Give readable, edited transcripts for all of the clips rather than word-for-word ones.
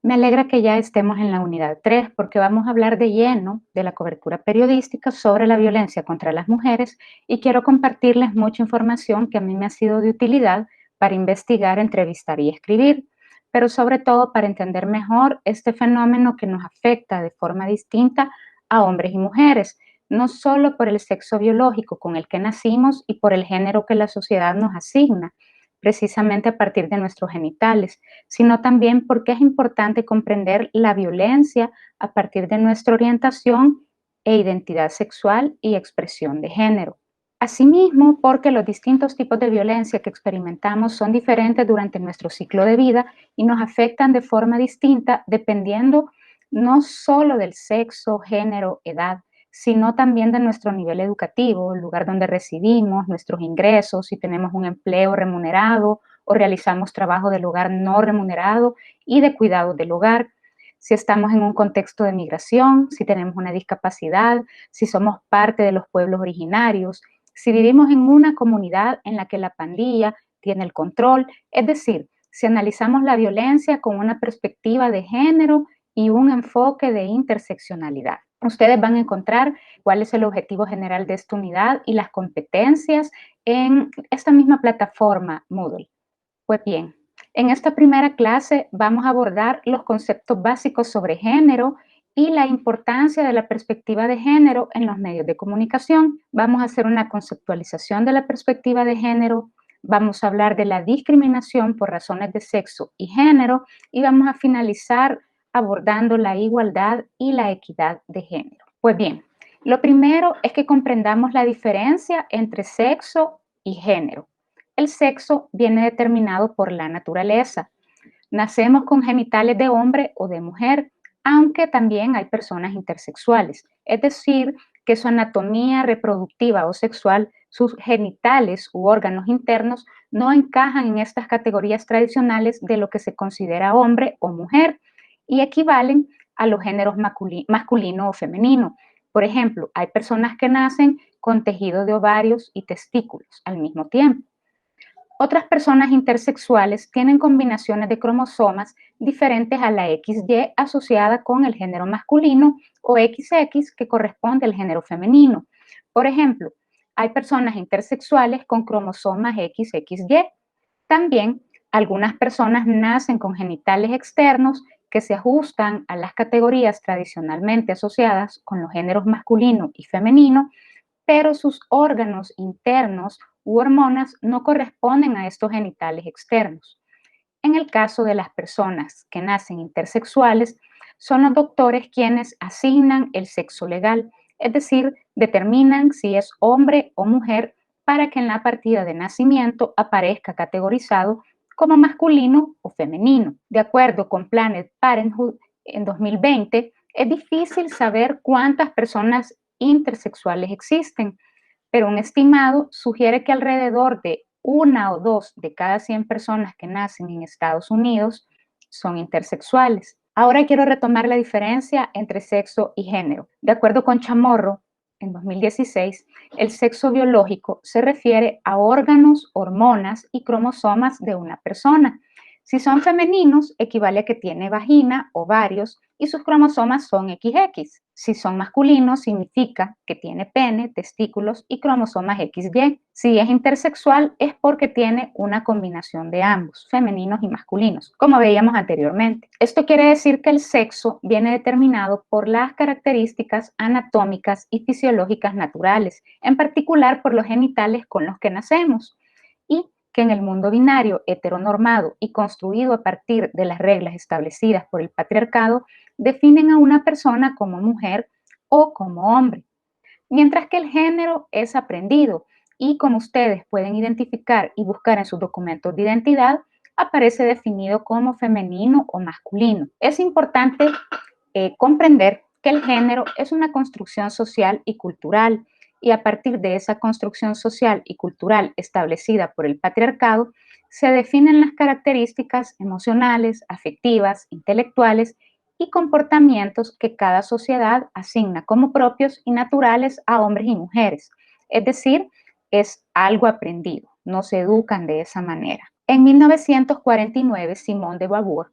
Me alegra que ya estemos en la unidad 3 porque vamos a hablar de lleno de la cobertura periodística sobre la violencia contra las mujeres y quiero compartirles mucha información que a mí me ha sido de utilidad para investigar, entrevistar y escribir, pero sobre todo para entender mejor este fenómeno que nos afecta de forma distinta a hombres y mujeres, no solo por el sexo biológico con el que nacimos y por el género que la sociedad nos asigna, precisamente a partir de nuestros genitales, sino también porque es importante comprender la violencia a partir de nuestra orientación e identidad sexual y expresión de género. Asimismo, porque los distintos tipos de violencia que experimentamos son diferentes durante nuestro ciclo de vida y nos afectan de forma distinta dependiendo no solo del sexo, género, edad, sino también de nuestro nivel educativo, el lugar donde residimos, nuestros ingresos, si tenemos un empleo remunerado o realizamos trabajo del hogar no remunerado y de cuidado del hogar, si estamos en un contexto de migración, si tenemos una discapacidad, si somos parte de los pueblos originarios, si vivimos en una comunidad en la que la pandilla tiene el control, es decir, si analizamos la violencia con una perspectiva de género y un enfoque de interseccionalidad. Ustedes van a encontrar cuál es el objetivo general de esta unidad y las competencias en esta misma plataforma Moodle. Pues bien, en esta primera clase vamos a abordar los conceptos básicos sobre género y la importancia de la perspectiva de género en los medios de comunicación. Vamos a hacer una conceptualización de la perspectiva de género, vamos a hablar de la discriminación por razones de sexo y género y vamos a finalizar abordando la igualdad y la equidad de género. Pues bien, lo primero es que comprendamos la diferencia entre sexo y género. El sexo viene determinado por la naturaleza. Nacemos con genitales de hombre o de mujer, aunque también hay personas intersexuales, es decir, que su anatomía reproductiva o sexual, sus genitales u órganos internos no encajan en estas categorías tradicionales de lo que se considera hombre o mujer y equivalen a los géneros masculino o femenino. Por ejemplo, hay personas que nacen con tejido de ovarios y testículos al mismo tiempo. Otras personas intersexuales tienen combinaciones de cromosomas diferentes a la XY asociada con el género masculino o XX que corresponde al género femenino. Por ejemplo, hay personas intersexuales con cromosomas XXY. También algunas personas nacen con genitales externos que se ajustan a las categorías tradicionalmente asociadas con los géneros masculino y femenino, pero sus órganos internos u hormonas no corresponden a estos genitales externos. En el caso de las personas que nacen intersexuales, son los doctores quienes asignan el sexo legal, es decir, determinan si es hombre o mujer para que en la partida de nacimiento aparezca categorizado como masculino o femenino. De acuerdo con Planned Parenthood en 2020, es difícil saber cuántas personas intersexuales existen, pero un estimado sugiere que alrededor de una o dos de cada 100 personas que nacen en Estados Unidos son intersexuales. Ahora quiero retomar la diferencia entre sexo y género. De acuerdo con Chamorro, en 2016, el sexo biológico se refiere a órganos, hormonas y cromosomas de una persona. Si son femeninos, equivale a que tiene vagina, ovarios y sus cromosomas son XX. Si son masculinos, significa que tiene pene, testículos y cromosomas XY. Si es intersexual, es porque tiene una combinación de ambos, femeninos y masculinos, como veíamos anteriormente. Esto quiere decir que el sexo viene determinado por las características anatómicas y fisiológicas naturales, en particular por los genitales con los que nacemos. Y que en el mundo binario, heteronormado y construido a partir de las reglas establecidas por el patriarcado, definen a una persona como mujer o como hombre, mientras que el género es aprendido y como ustedes pueden identificar y buscar en sus documentos de identidad, aparece definido como femenino o masculino. Es importante comprender que el género es una construcción social y cultural y a partir de esa construcción social y cultural establecida por el patriarcado, se definen las características emocionales, afectivas, intelectuales y comportamientos que cada sociedad asigna como propios y naturales a hombres y mujeres. Es decir, es algo aprendido, no se educan de esa manera. En 1949, Simone de Beauvoir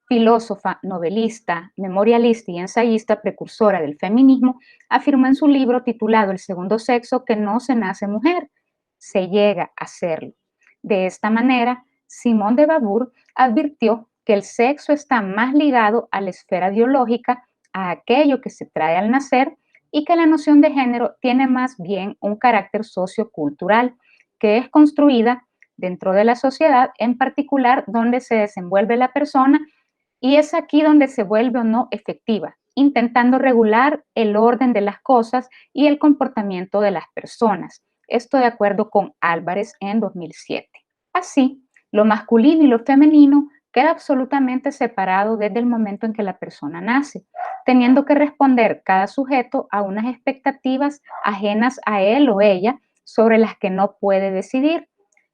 filósofa, novelista, memorialista y ensayista precursora del feminismo, afirmó en su libro titulado El segundo sexo que no se nace mujer, se llega a serlo. De esta manera, Simone de Beauvoir advirtió que el sexo está más ligado a la esfera biológica, a aquello que se trae al nacer, y que la noción de género tiene más bien un carácter sociocultural, que es construida dentro de la sociedad, en particular donde se desenvuelve la persona, y es aquí donde se vuelve o no efectiva, intentando regular el orden de las cosas y el comportamiento de las personas. Esto de acuerdo con Álvarez en 2007. Así, lo masculino y lo femenino queda absolutamente separado desde el momento en que la persona nace, teniendo que responder cada sujeto a unas expectativas ajenas a él o ella sobre las que no puede decidir,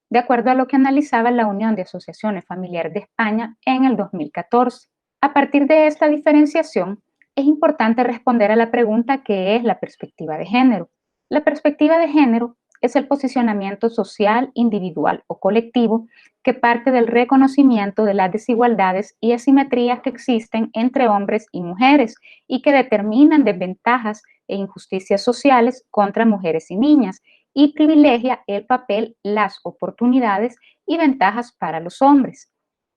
de acuerdo a lo que analizaba la Unión de Asociaciones Familiares de España en el 2014. A partir de esta diferenciación, es importante responder a la pregunta ¿qué es la perspectiva de género? La perspectiva de género es el posicionamiento social, individual o colectivo que parte del reconocimiento de las desigualdades y asimetrías que existen entre hombres y mujeres y que determinan desventajas e injusticias sociales contra mujeres y niñas, y privilegia el papel, las oportunidades y ventajas para los hombres.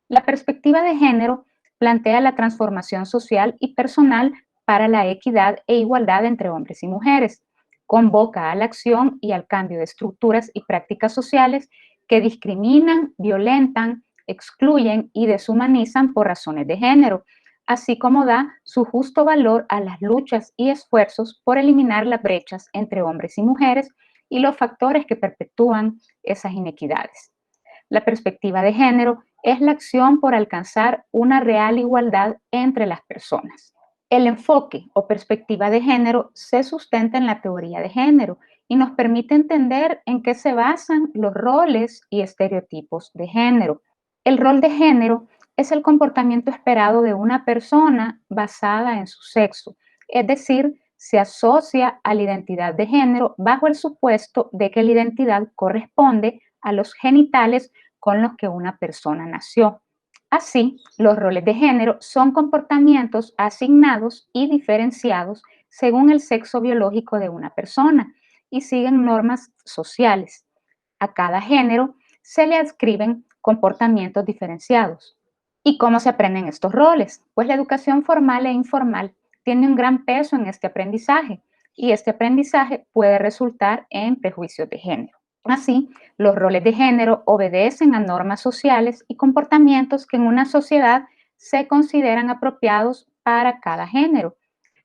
La perspectiva de género plantea la transformación social y personal para la equidad e igualdad entre hombres y mujeres. Convoca a la acción y al cambio de estructuras y prácticas sociales que discriminan, violentan, excluyen y deshumanizan por razones de género, así como da su justo valor a las luchas y esfuerzos por eliminar las brechas entre hombres y mujeres y los factores que perpetúan esas inequidades. La perspectiva de género es la acción por alcanzar una real igualdad entre las personas. El enfoque o perspectiva de género se sustenta en la teoría de género y nos permite entender en qué se basan los roles y estereotipos de género. El rol de género es el comportamiento esperado de una persona basada en su sexo, es decir, se asocia a la identidad de género bajo el supuesto de que la identidad corresponde a los genitales con los que una persona nació. Así, los roles de género son comportamientos asignados y diferenciados según el sexo biológico de una persona y siguen normas sociales. A cada género se le adscriben comportamientos diferenciados. ¿Y cómo se aprenden estos roles? Pues la educación formal e informal tiene un gran peso en este aprendizaje y este aprendizaje puede resultar en prejuicios de género. Así, los roles de género obedecen a normas sociales y comportamientos que en una sociedad se consideran apropiados para cada género.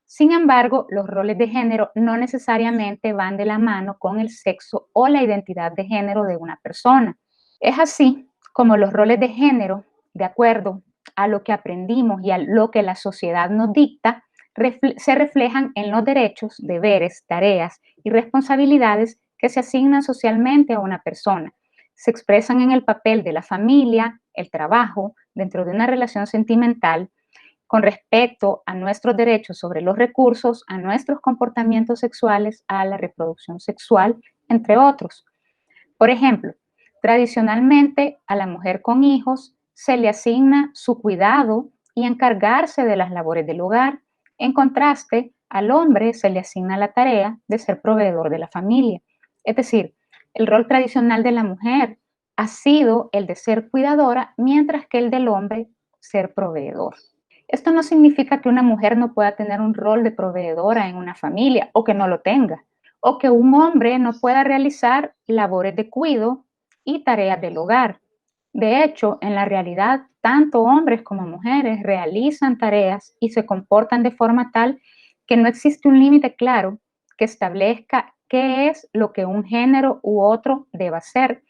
Sin embargo, los roles de género no necesariamente van de la mano con el sexo o la identidad de género de una persona. Es así como los roles de género, de acuerdo a lo que aprendimos y a lo que la sociedad nos dicta, se reflejan en los derechos, deberes, tareas y responsabilidades que se asignan socialmente a una persona. Se expresan en el papel de la familia, el trabajo, dentro de una relación sentimental, con respecto a nuestros derechos sobre los recursos, a nuestros comportamientos sexuales, a la reproducción sexual, entre otros. Por ejemplo, tradicionalmente a la mujer con hijos se le asigna su cuidado y encargarse de las labores del hogar. En contraste, al hombre se le asigna la tarea de ser proveedor de la familia. Es decir, el rol tradicional de la mujer ha sido el de ser cuidadora, mientras que el del hombre ser proveedor. Esto no significa que una mujer no pueda tener un rol de proveedora en una familia o que no lo tenga, o que un hombre no pueda realizar labores de cuidado y tareas del hogar. De hecho, en la realidad, tanto hombres como mujeres realizan tareas y se comportan de forma tal que no existe un límite claro que establezca qué es lo que un género u otro deba hacer.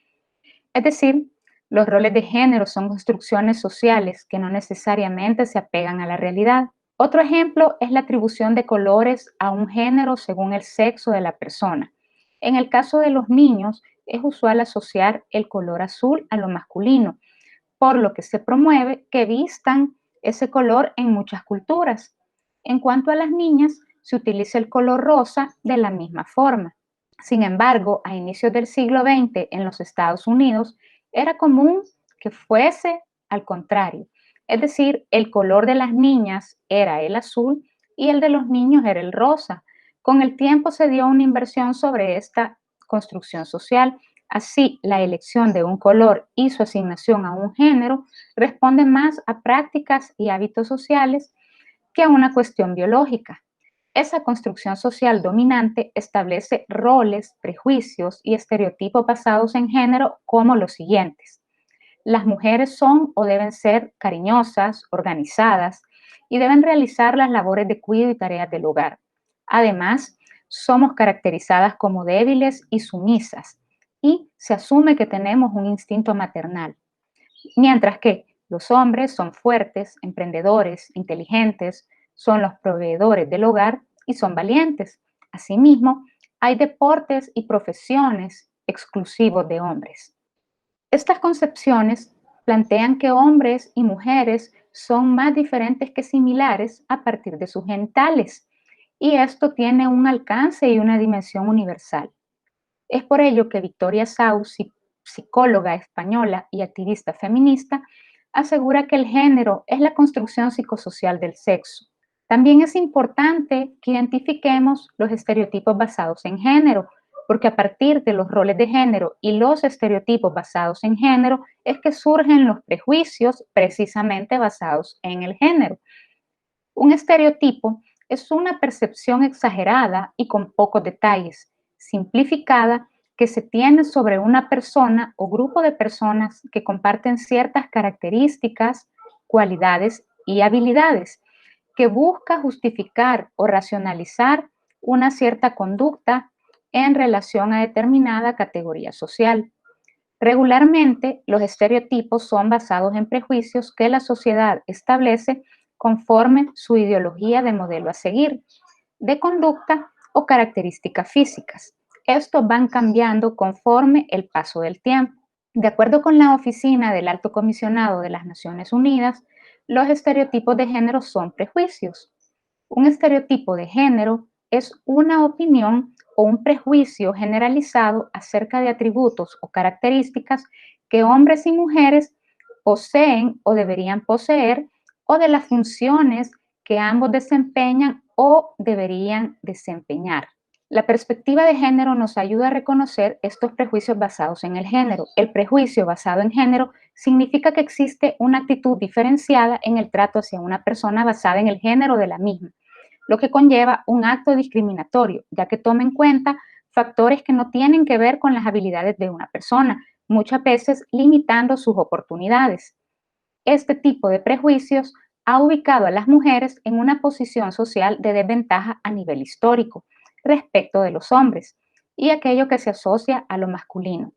Es decir, los roles de género son construcciones sociales que no necesariamente se apegan a la realidad. Otro ejemplo es la atribución de colores a un género según el sexo de la persona. En el caso de los niños, es usual asociar el color azul a lo masculino, por lo que se promueve que vistan ese color en muchas culturas. En cuanto a las niñas, se utiliza el color rosa de la misma forma. Sin embargo, a inicios del siglo XX en los Estados Unidos era común que fuese al contrario, Es decir, el color de las niñas era el azul y el de los niños era el rosa. Con el tiempo se dio una inversión sobre esta construcción social. Así, la elección de un color y su asignación a un género responde más a prácticas y hábitos sociales que a una cuestión biológica. Esa construcción social dominante establece roles, prejuicios y estereotipos basados en género como los siguientes. Las mujeres son o deben ser cariñosas, organizadas y deben realizar las labores de cuidado y tareas del hogar. Además, somos caracterizadas como débiles y sumisas y se asume que tenemos un instinto maternal, mientras que los hombres son fuertes, emprendedores, inteligentes, son los proveedores del hogar y son valientes. Asimismo, hay deportes y profesiones exclusivos de hombres. Estas concepciones plantean que hombres y mujeres son más diferentes que similares a partir de sus genitales, y esto tiene un alcance y una dimensión universal. Es por ello que Victoria Sau, psicóloga española y activista feminista, asegura que el género es la construcción psicosocial del sexo. También es importante que identifiquemos los estereotipos basados en género, porque a partir de los roles de género y los estereotipos basados en género es que surgen los prejuicios precisamente basados en el género. Un estereotipo es una percepción exagerada y con pocos detalles, simplificada, que se tiene sobre una persona o grupo de personas que comparten ciertas características, cualidades y habilidades, que busca justificar o racionalizar una cierta conducta en relación a determinada categoría social. Regularmente, los estereotipos son basados en prejuicios que la sociedad establece conforme su ideología de modelo a seguir, de conducta o características físicas. Estos van cambiando conforme el paso del tiempo. De acuerdo con la Oficina del Alto Comisionado de las Naciones Unidas, los estereotipos de género son prejuicios. Un estereotipo de género es una opinión o un prejuicio generalizado acerca de atributos o características que hombres y mujeres poseen o deberían poseer, o de las funciones que ambos desempeñan o deberían desempeñar. La perspectiva de género nos ayuda a reconocer estos prejuicios basados en el género. El prejuicio basado en género significa que existe una actitud diferenciada en el trato hacia una persona basada en el género de la misma, lo que conlleva un acto discriminatorio, ya que toma en cuenta factores que no tienen que ver con las habilidades de una persona, muchas veces limitando sus oportunidades. Este tipo de prejuicios ha ubicado a las mujeres en una posición social de desventaja a nivel histórico respecto de los hombres y aquello que se asocia a lo masculino.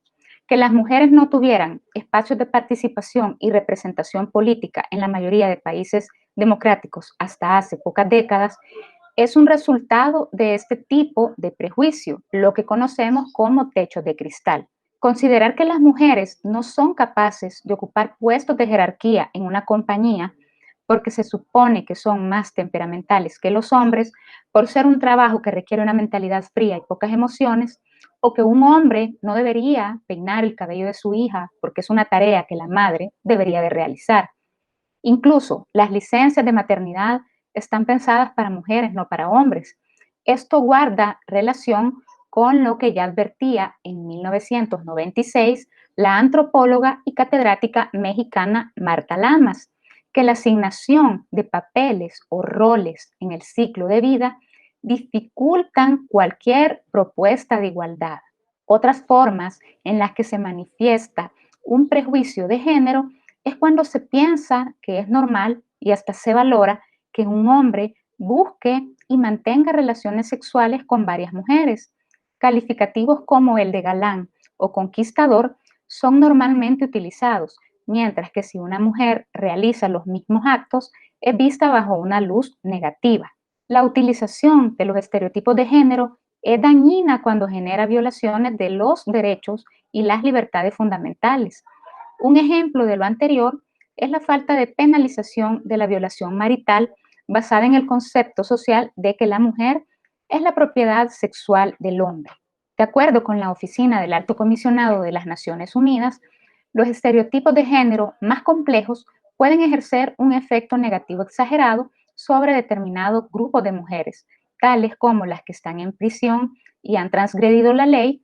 Que las mujeres no tuvieran espacios de participación y representación política en la mayoría de países democráticos hasta hace pocas décadas es un resultado de este tipo de prejuicio, lo que conocemos como techos de cristal. Considerar que las mujeres no son capaces de ocupar puestos de jerarquía en una compañía porque se supone que son más temperamentales que los hombres, por ser un trabajo que requiere una mentalidad fría y pocas emociones, o que un hombre no debería peinar el cabello de su hija porque es una tarea que la madre debería de realizar. Incluso las licencias de maternidad están pensadas para mujeres, no para hombres. Esto guarda relación con lo que ya advertía en 1996 la antropóloga y catedrática mexicana Marta Lamas, que la asignación de papeles o roles en el ciclo de vida dificultan cualquier propuesta de igualdad. Otras formas en las que se manifiesta un prejuicio de género es cuando se piensa que es normal y hasta se valora que un hombre busque y mantenga relaciones sexuales con varias mujeres. Calificativos como el de galán o conquistador son normalmente utilizados, mientras que si una mujer realiza los mismos actos es vista bajo una luz negativa. La utilización de los estereotipos de género es dañina cuando genera violaciones de los derechos y las libertades fundamentales. Un ejemplo de lo anterior es la falta de penalización de la violación marital basada en el concepto social de que la mujer es la propiedad sexual del hombre. De acuerdo con la Oficina del Alto Comisionado de las Naciones Unidas, los estereotipos de género más complejos pueden ejercer un efecto negativo exagerado sobre determinados grupos de mujeres, tales como las que están en prisión y han transgredido la ley,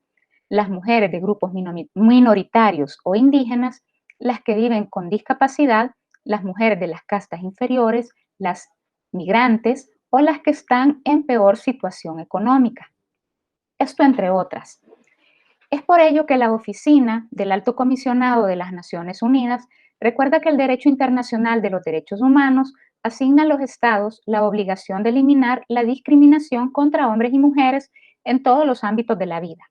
las mujeres de grupos minoritarios o indígenas, las que viven con discapacidad, las mujeres de las castas inferiores, las migrantes o las que están en peor situación económica. Esto entre otras. Es por ello que la Oficina del Alto Comisionado de las Naciones Unidas recuerda que el derecho internacional de los derechos humanos asigna a los estados la obligación de eliminar la discriminación contra hombres y mujeres en todos los ámbitos de la vida.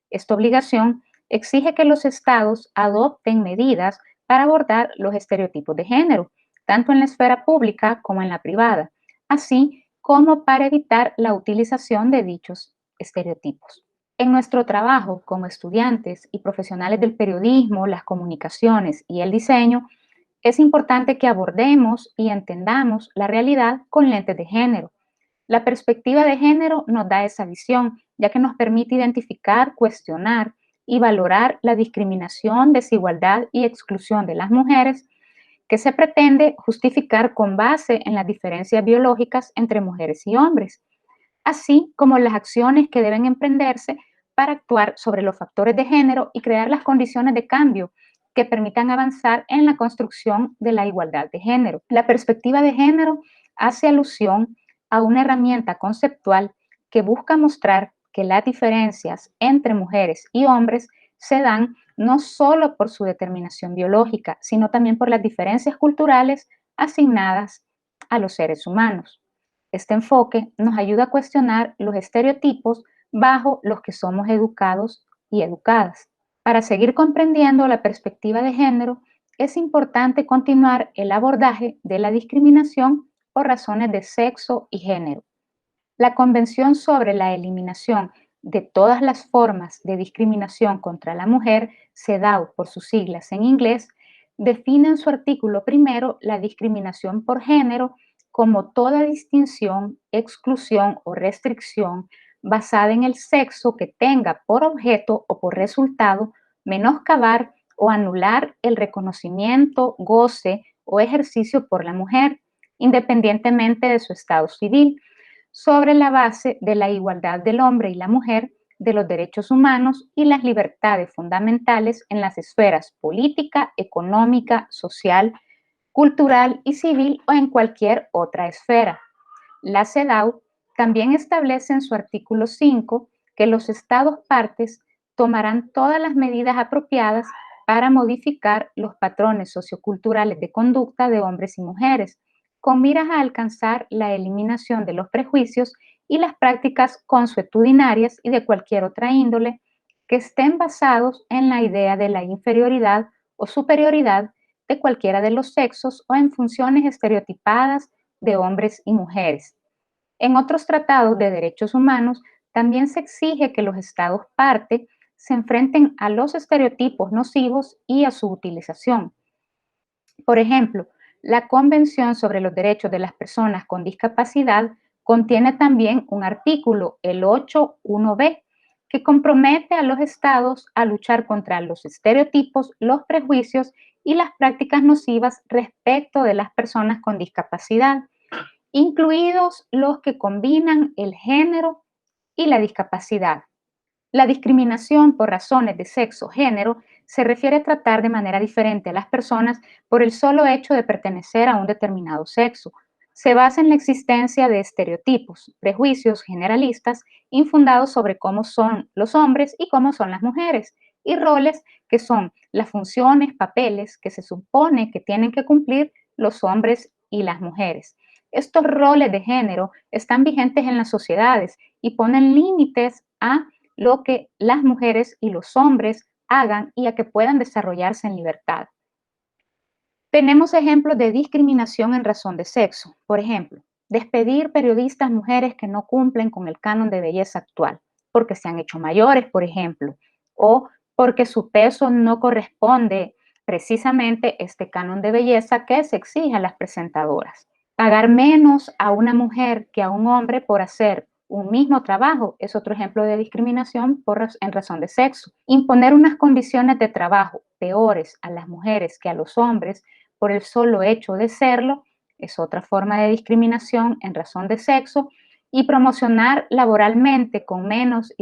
Esta obligación exige que los estados adopten medidas para abordar los estereotipos de género, tanto en la esfera pública como en la privada, así como para evitar la utilización de dichos estereotipos. En nuestro trabajo como estudiantes y profesionales del periodismo, las comunicaciones y el diseño, es importante que abordemos y entendamos la realidad con lentes de género. La perspectiva de género nos da esa visión, ya que nos permite identificar, cuestionar y valorar la discriminación, desigualdad y exclusión de las mujeres que se pretende justificar con base en las diferencias biológicas entre mujeres y hombres, así como las acciones que deben emprenderse para actuar sobre los factores de género y crear las condiciones de cambio que permitan avanzar en la construcción de la igualdad de género. La perspectiva de género hace alusión a una herramienta conceptual que busca mostrar que las diferencias entre mujeres y hombres se dan no solo por su determinación biológica, sino también por las diferencias culturales asignadas a los seres humanos. Este enfoque nos ayuda a cuestionar los estereotipos bajo los que somos educados y educadas. Para seguir comprendiendo la perspectiva de género, es importante continuar el abordaje de la discriminación por razones de sexo y género. La Convención sobre la Eliminación de todas las formas de discriminación contra la mujer, CEDAW por sus siglas en inglés, define en su artículo primero la discriminación por género como toda distinción, exclusión o restricción basada en el sexo que tenga por objeto o por resultado menoscabar o anular el reconocimiento, goce o ejercicio por la mujer, independientemente de su estado civil, sobre la base de la igualdad del hombre y la mujer, de los derechos humanos y las libertades fundamentales en las esferas política, económica, social, cultural y civil o en cualquier otra esfera. La CEDAW también establece en su artículo 5 que los estados partes tomarán todas las medidas apropiadas para modificar los patrones socioculturales de conducta de hombres y mujeres, con miras a alcanzar la eliminación de los prejuicios y las prácticas consuetudinarias y de cualquier otra índole que estén basados en la idea de la inferioridad o superioridad de cualquiera de los sexos o en funciones estereotipadas de hombres y mujeres. En otros tratados de derechos humanos también se exige que los estados parte se enfrenten a los estereotipos nocivos y a su utilización. Por ejemplo, la Convención sobre los Derechos de las Personas con Discapacidad contiene también un artículo, el 8.1b, que compromete a los estados a luchar contra los estereotipos, los prejuicios y las prácticas nocivas respecto de las personas con discapacidad, incluidos los que combinan el género y la discapacidad. La discriminación por razones de sexo o género se refiere a tratar de manera diferente a las personas por el solo hecho de pertenecer a un determinado sexo. Se basa en la existencia de estereotipos, prejuicios generalistas infundados sobre cómo son los hombres y cómo son las mujeres, y roles que son las funciones, papeles que se supone que tienen que cumplir los hombres y las mujeres. Estos roles de género están vigentes en las sociedades y ponen límites a lo que las mujeres y los hombres hagan y a que puedan desarrollarse en libertad. Tenemos ejemplos de discriminación en razón de sexo. Por ejemplo, despedir periodistas mujeres que no cumplen con el canon de belleza actual, porque se han hecho mayores, por ejemplo, o porque su peso no corresponde precisamente este canon de belleza que se exige a las presentadoras. Pagar menos a una mujer que a un hombre por hacer un mismo trabajo es otro ejemplo de discriminación en razón de sexo. Imponer unas condiciones de trabajo peores a las mujeres que a los hombres por el solo hecho de serlo, es otra forma de discriminación en razón de sexo, y promocionar laboralmente con menos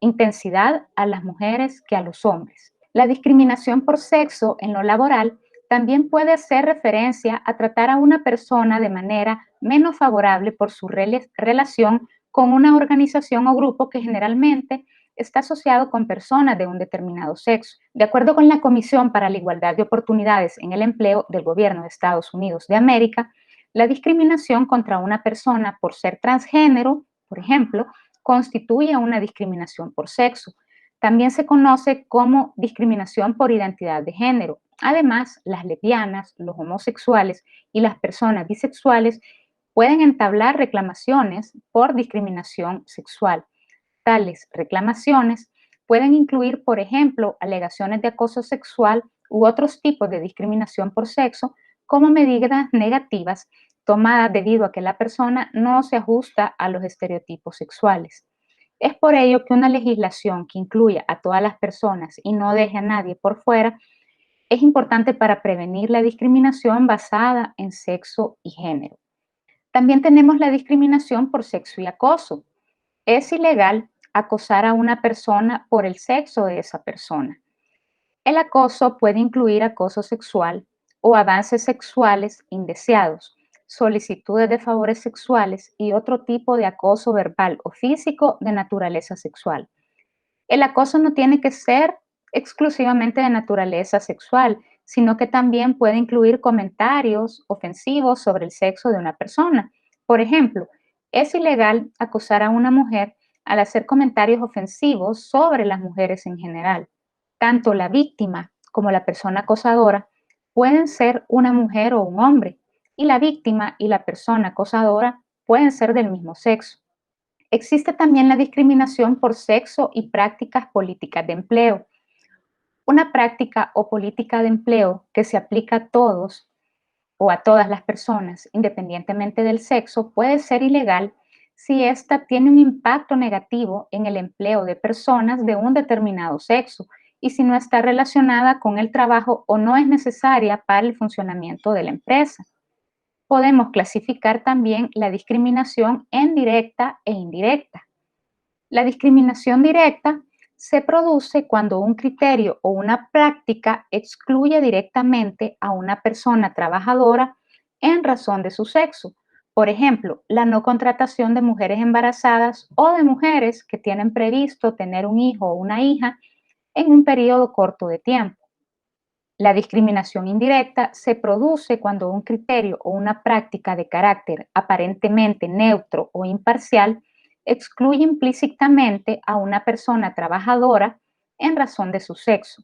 intensidad a las mujeres que a los hombres. La discriminación por sexo en lo laboral también puede hacer referencia a tratar a una persona de manera menos favorable por su relación con una organización o grupo que generalmente está asociado con personas de un determinado sexo. De acuerdo con la Comisión para la Igualdad de Oportunidades en el Empleo del Gobierno de Estados Unidos de América, la discriminación contra una persona por ser transgénero, por ejemplo, constituye una discriminación por sexo. También se conoce como discriminación por identidad de género. Además, las lesbianas, los homosexuales y las personas bisexuales pueden entablar reclamaciones por discriminación sexual. Tales reclamaciones pueden incluir, por ejemplo, alegaciones de acoso sexual u otros tipos de discriminación por sexo como medidas negativas tomadas debido a que la persona no se ajusta a los estereotipos sexuales. Es por ello que una legislación que incluya a todas las personas y no deje a nadie por fuera es importante para prevenir la discriminación basada en sexo y género. También tenemos la discriminación por sexo y acoso. Es ilegal acosar a una persona por el sexo de esa persona. El acoso puede incluir acoso sexual o avances sexuales indeseados, solicitudes de favores sexuales y otro tipo de acoso verbal o físico de naturaleza sexual. El acoso no tiene que ser exclusivamente de naturaleza sexual, sino que también puede incluir comentarios ofensivos sobre el sexo de una persona. Por ejemplo, es ilegal acosar a una mujer al hacer comentarios ofensivos sobre las mujeres en general. Tanto la víctima como la persona acosadora pueden ser una mujer o un hombre, y la víctima y la persona acosadora pueden ser del mismo sexo. Existe también la discriminación por sexo y prácticas políticas de empleo. Una práctica o política de empleo que se aplica a todos o a todas las personas, independientemente del sexo, puede ser ilegal si ésta tiene un impacto negativo en el empleo de personas de un determinado sexo y si no está relacionada con el trabajo o no es necesaria para el funcionamiento de la empresa. Podemos clasificar también la discriminación en directa e indirecta. La discriminación directa se produce cuando un criterio o una práctica excluye directamente a una persona trabajadora en razón de su sexo. Por ejemplo, la no contratación de mujeres embarazadas o de mujeres que tienen previsto tener un hijo o una hija en un periodo corto de tiempo. La discriminación indirecta se produce cuando un criterio o una práctica de carácter aparentemente neutro o imparcial excluye implícitamente a una persona trabajadora en razón de su sexo.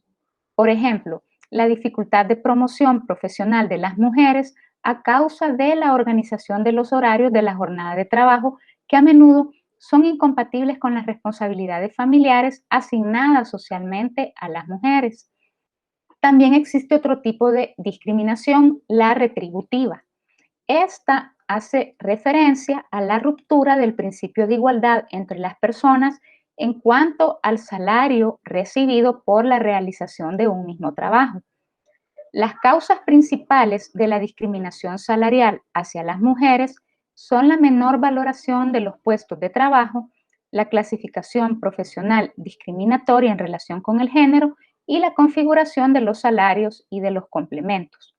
Por ejemplo, la dificultad de promoción profesional de las mujeres a causa de la organización de los horarios de la jornada de trabajo que a menudo son incompatibles con las responsabilidades familiares asignadas socialmente a las mujeres. También existe otro tipo de discriminación, la retributiva. Esta hace referencia a la ruptura del principio de igualdad entre las personas en cuanto al salario recibido por la realización de un mismo trabajo. Las causas principales de la discriminación salarial hacia las mujeres son la menor valoración de los puestos de trabajo, la clasificación profesional discriminatoria en relación con el género y la configuración de los salarios y de los complementos.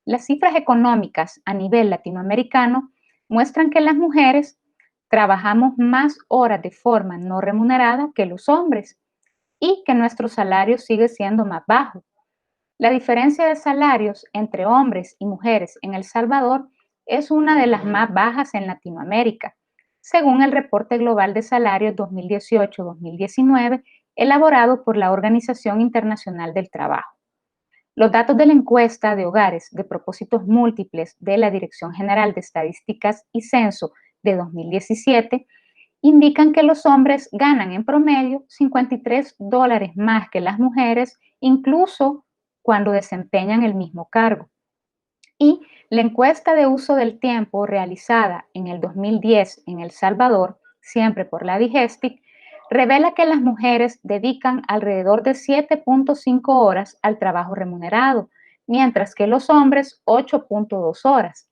Las cifras económicas a nivel latinoamericano muestran que las mujeres trabajamos más horas de forma no remunerada que los hombres y que nuestro salario sigue siendo más bajo. La diferencia de salarios entre hombres y mujeres en El Salvador es una de las más bajas en Latinoamérica, según el Reporte Global de Salarios 2018-2019, elaborado por la Organización Internacional del Trabajo. Los datos de la encuesta de hogares de propósitos múltiples de la Dirección General de Estadísticas y Censo de 2017 indican que los hombres ganan en promedio $53 más que las mujeres, incluso cuando desempeñan el mismo cargo. Y la encuesta de uso del tiempo realizada en el 2010 en El Salvador, siempre por la Digestic, revela que las mujeres dedican alrededor de 7.5 horas al trabajo remunerado, mientras que los hombres 8.2 horas.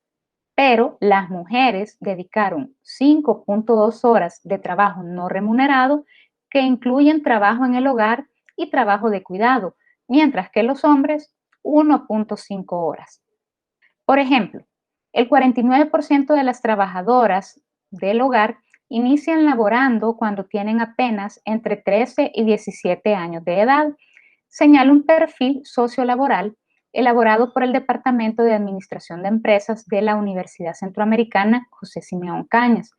Pero las mujeres dedicaron 5.2 horas de trabajo no remunerado, que incluyen trabajo en el hogar y trabajo de cuidado, mientras que los hombres 1.5 horas. Por ejemplo, el 49% de las trabajadoras del hogar inician laborando cuando tienen apenas entre 13 y 17 años de edad, señala un perfil sociolaboral elaborado por el Departamento de Administración de Empresas de la Universidad Centroamericana José Simeón Cañas.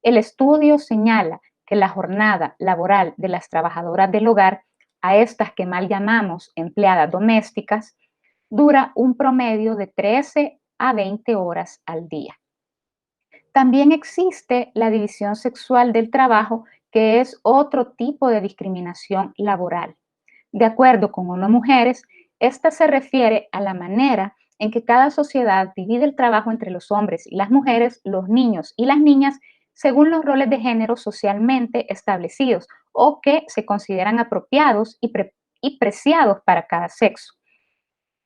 El estudio señala que la jornada laboral de las trabajadoras del hogar, a estas que mal llamamos empleadas domésticas, dura un promedio de 13 a 20 horas al día. También existe la división sexual del trabajo, que es otro tipo de discriminación laboral. De acuerdo con ONU Mujeres, esta se refiere a la manera en que cada sociedad divide el trabajo entre los hombres y las mujeres, los niños y las niñas, según los roles de género socialmente establecidos o que se consideran apropiados y preciados para cada sexo.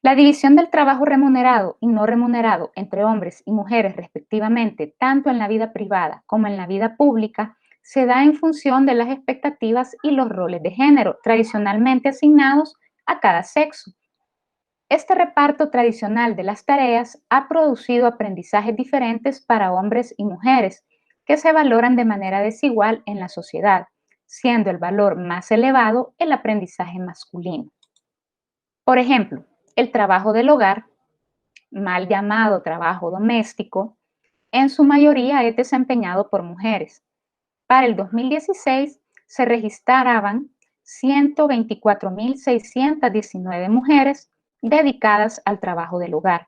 La división del trabajo remunerado y no remunerado entre hombres y mujeres respectivamente, tanto en la vida privada como en la vida pública, se da en función de las expectativas y los roles de género tradicionalmente asignados a cada sexo. Este reparto tradicional de las tareas ha producido aprendizajes diferentes para hombres y mujeres, que se valoran de manera desigual en la sociedad, siendo el valor más elevado el aprendizaje masculino. Por ejemplo, el trabajo del hogar, mal llamado trabajo doméstico, en su mayoría es desempeñado por mujeres. Para el 2016 se registraban 124.619 mujeres dedicadas al trabajo del hogar.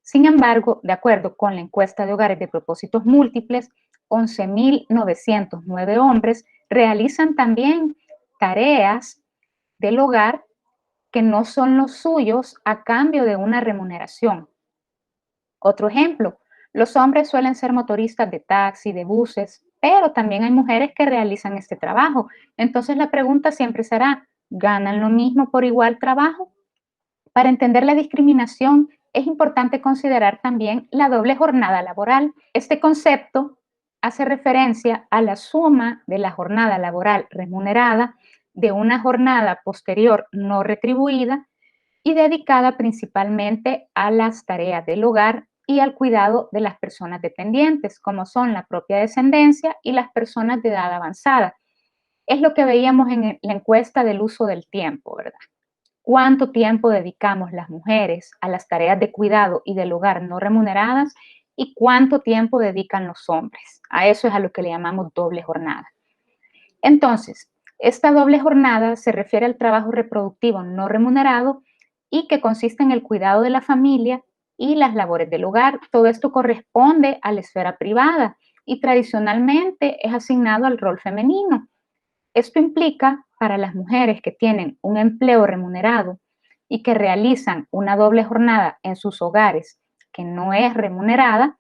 Sin embargo, de acuerdo con la encuesta de hogares de propósitos múltiples, 11.909 hombres realizan también tareas del hogar que no son los suyos a cambio de una remuneración. Otro ejemplo, los hombres suelen ser motoristas de taxi, de buses, pero también hay mujeres que realizan este trabajo. Entonces la pregunta siempre será, ¿ganan lo mismo por igual trabajo? Para entender la discriminación es importante considerar también la doble jornada laboral. Este concepto hace referencia a la suma de la jornada laboral remunerada de una jornada posterior no retribuida y dedicada principalmente a las tareas del hogar y al cuidado de las personas dependientes, como son la propia descendencia y las personas de edad avanzada. Es lo que veíamos en la encuesta del uso del tiempo, ¿verdad? ¿Cuánto tiempo dedicamos las mujeres a las tareas de cuidado y del hogar no remuneradas y cuánto tiempo dedican los hombres? A eso es a lo que le llamamos doble jornada. Entonces, esta doble jornada se refiere al trabajo reproductivo no remunerado y que consiste en el cuidado de la familia y las labores del hogar. Todo esto corresponde a la esfera privada y tradicionalmente es asignado al rol femenino. Esto implica para las mujeres que tienen un empleo remunerado y que realizan una doble jornada en sus hogares que no es remunerada,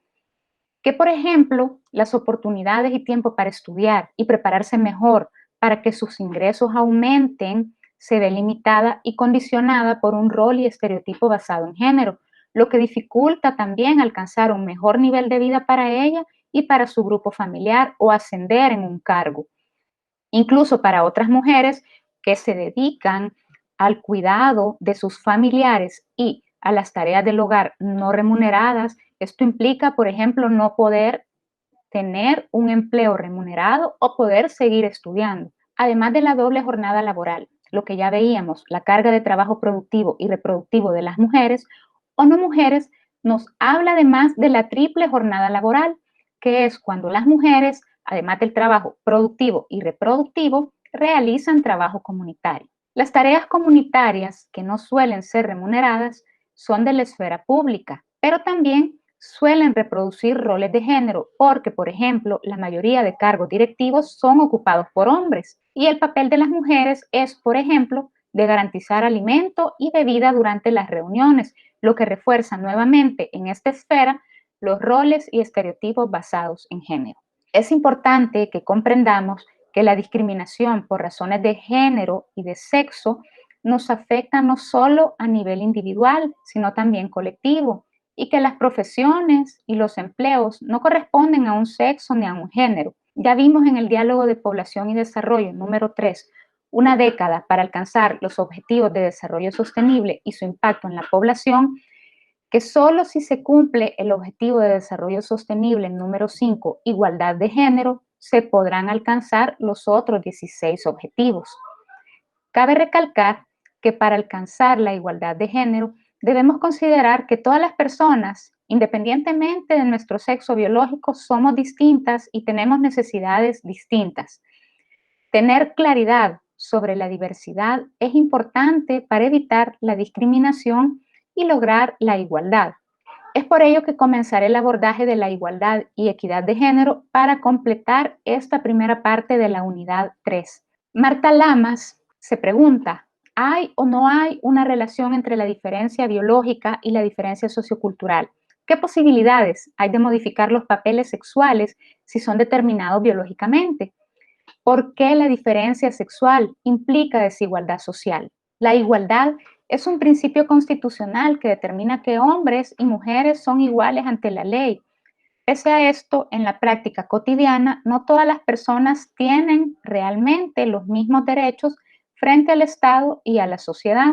que, por ejemplo, las oportunidades y tiempo para estudiar y prepararse mejor para que sus ingresos aumenten se ve limitada y condicionada por un rol y estereotipo basado en género, lo que dificulta también alcanzar un mejor nivel de vida para ella y para su grupo familiar o ascender en un cargo. Incluso para otras mujeres que se dedican al cuidado de sus familiares y a las tareas del hogar no remuneradas, esto implica, por ejemplo, no poder tener un empleo remunerado o poder seguir estudiando, además de la doble jornada laboral, lo que ya veíamos, la carga de trabajo productivo y reproductivo de las mujeres o no mujeres, nos habla además de la triple jornada laboral, que es cuando las mujeres, además del trabajo productivo y reproductivo, realizan trabajo comunitario. Las tareas comunitarias que no suelen ser remuneradas son de la esfera pública, pero también suelen reproducir roles de género porque, por ejemplo, la mayoría de cargos directivos son ocupados por hombres y el papel de las mujeres es, por ejemplo, de garantizar alimento y bebida durante las reuniones, lo que refuerza nuevamente en esta esfera los roles y estereotipos basados en género. Es importante que comprendamos que la discriminación por razones de género y de sexo nos afecta no solo a nivel individual, sino también colectivo, y que las profesiones y los empleos no corresponden a un sexo ni a un género. Ya vimos en el diálogo de población y desarrollo número 3, una década para alcanzar los objetivos de desarrollo sostenible y su impacto en la población, que solo si se cumple el objetivo de desarrollo sostenible número 5, igualdad de género, se podrán alcanzar los otros 16 objetivos. Cabe recalcar que para alcanzar la igualdad de género debemos considerar que todas las personas, independientemente de nuestro sexo biológico, somos distintas y tenemos necesidades distintas. Tener claridad sobre la diversidad es importante para evitar la discriminación y lograr la igualdad. Es por ello que comenzaré el abordaje de la igualdad y equidad de género para completar esta primera parte de la unidad 3. Marta Lamas se pregunta, ¿hay o no hay una relación entre la diferencia biológica y la diferencia sociocultural? ¿Qué posibilidades hay de modificar los papeles sexuales si son determinados biológicamente? ¿Por qué la diferencia sexual implica desigualdad social? La igualdad es un principio constitucional que determina que hombres y mujeres son iguales ante la ley. Pese a esto, en la práctica cotidiana, no todas las personas tienen realmente los mismos derechos frente al Estado y a la sociedad.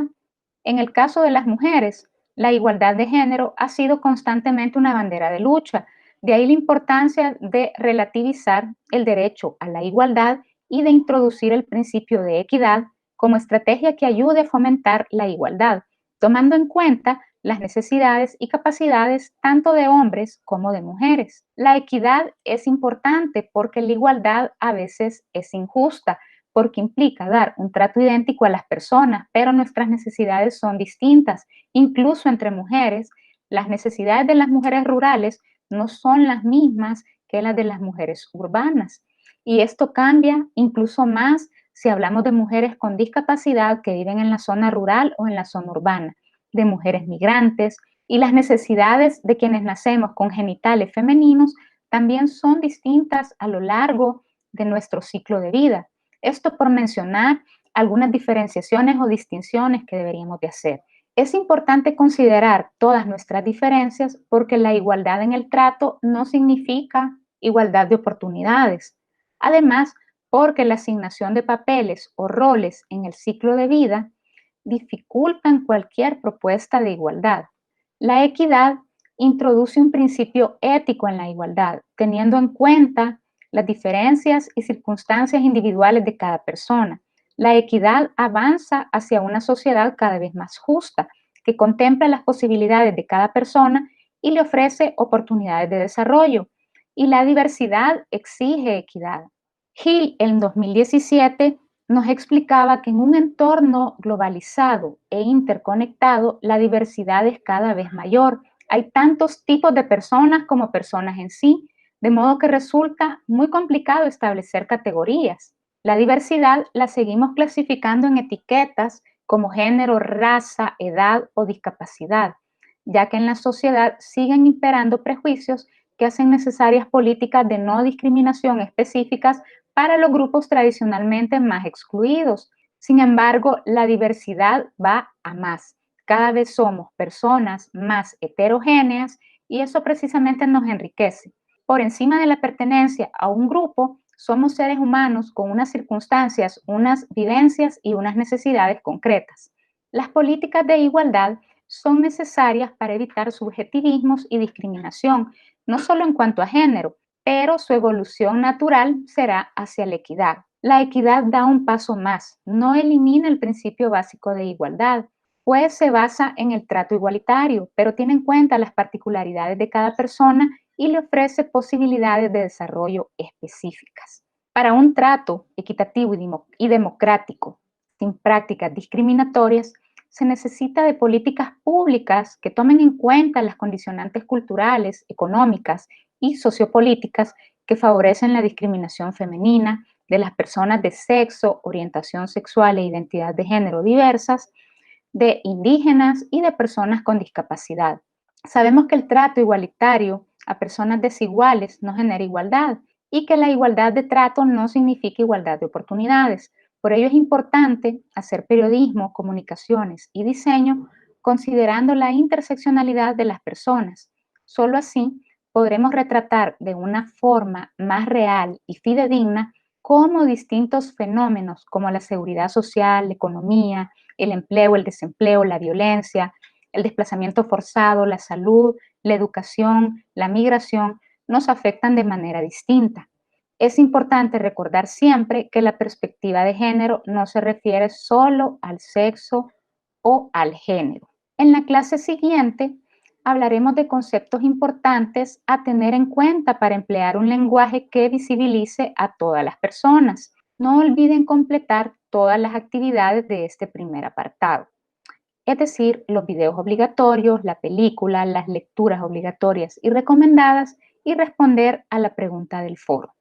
En el caso de las mujeres, la igualdad de género ha sido constantemente una bandera de lucha. De ahí la importancia de relativizar el derecho a la igualdad y de introducir el principio de equidad como estrategia que ayude a fomentar la igualdad, tomando en cuenta las necesidades y capacidades tanto de hombres como de mujeres. La equidad es importante porque la igualdad a veces es injusta, porque implica dar un trato idéntico a las personas, pero nuestras necesidades son distintas. Incluso entre mujeres, las necesidades de las mujeres rurales no son las mismas que las de las mujeres urbanas. Y esto cambia incluso más si hablamos de mujeres con discapacidad que viven en la zona rural o en la zona urbana, de mujeres migrantes, y las necesidades de quienes nacemos con genitales femeninos también son distintas a lo largo de nuestro ciclo de vida. Esto por mencionar algunas diferenciaciones o distinciones que deberíamos de hacer. Es importante considerar todas nuestras diferencias porque la igualdad en el trato no significa igualdad de oportunidades. Además, porque la asignación de papeles o roles en el ciclo de vida dificultan cualquier propuesta de igualdad. La equidad introduce un principio ético en la igualdad, teniendo en cuenta las diferencias y circunstancias individuales de cada persona. La equidad avanza hacia una sociedad cada vez más justa, que contempla las posibilidades de cada persona y le ofrece oportunidades de desarrollo. Y la diversidad exige equidad. Hill en 2017 nos explicaba que en un entorno globalizado e interconectado, la diversidad es cada vez mayor. Hay tantos tipos de personas como personas en sí, de modo que resulta muy complicado establecer categorías. La diversidad la seguimos clasificando en etiquetas como género, raza, edad o discapacidad, ya que en la sociedad siguen imperando prejuicios que hacen necesarias políticas de no discriminación específicas para los grupos tradicionalmente más excluidos. Sin embargo, la diversidad va a más. Cada vez somos personas más heterogéneas y eso precisamente nos enriquece. Por encima de la pertenencia a un grupo, somos seres humanos con unas circunstancias, unas vivencias y unas necesidades concretas. Las políticas de igualdad son necesarias para evitar subjetivismos y discriminación, no solo en cuanto a género, pero su evolución natural será hacia la equidad. La equidad da un paso más, no elimina el principio básico de igualdad, pues se basa en el trato igualitario, pero tiene en cuenta las particularidades de cada persona y le ofrece posibilidades de desarrollo específicas. Para un trato equitativo y democrático, sin prácticas discriminatorias, se necesita de políticas públicas que tomen en cuenta las condicionantes culturales, económicas y sociopolíticas que favorecen la discriminación femenina de las personas de sexo, orientación sexual e identidad de género diversas, de indígenas y de personas con discapacidad. Sabemos que el trato igualitario a personas desiguales no genera igualdad y que la igualdad de trato no significa igualdad de oportunidades. Por ello es importante hacer periodismo, comunicaciones y diseño considerando la interseccionalidad de las personas. Solo así podremos retratar de una forma más real y fidedigna cómo distintos fenómenos como la seguridad social, la economía, el empleo, el desempleo, la violencia, el desplazamiento forzado, la salud, la educación, la migración, nos afectan de manera distinta. Es importante recordar siempre que la perspectiva de género no se refiere solo al sexo o al género. En la clase siguiente hablaremos de conceptos importantes a tener en cuenta para emplear un lenguaje que visibilice a todas las personas. No olviden completar todas las actividades de este primer apartado, es decir, los videos obligatorios, la película, las lecturas obligatorias y recomendadas y responder a la pregunta del foro.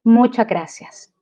Muchas gracias.